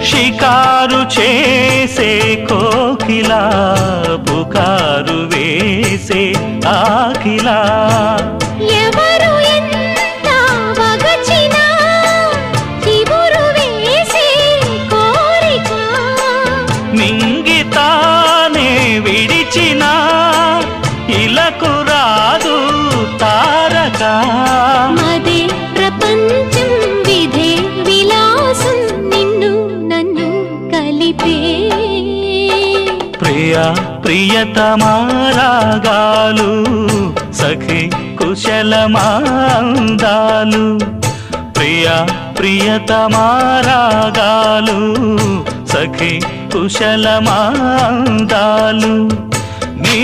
షికారు చేసే కోకిలా పుకారు వేసే ఆకిలా ఎవరు ఎంత వగచినా చిగురు వేసే కోరిక మింగితానే విడిచినా ఇలకు రాదు తారక మదే ప్రపంచం విధే విలాసం నిన్ను నన్ను కలిపే ప్రియ ప్రియతమారాగాలు సఖి కుశలమాందాలు ప్రియ ప్రియతమారాగాలు సఖి కుశలమాందాలు నీ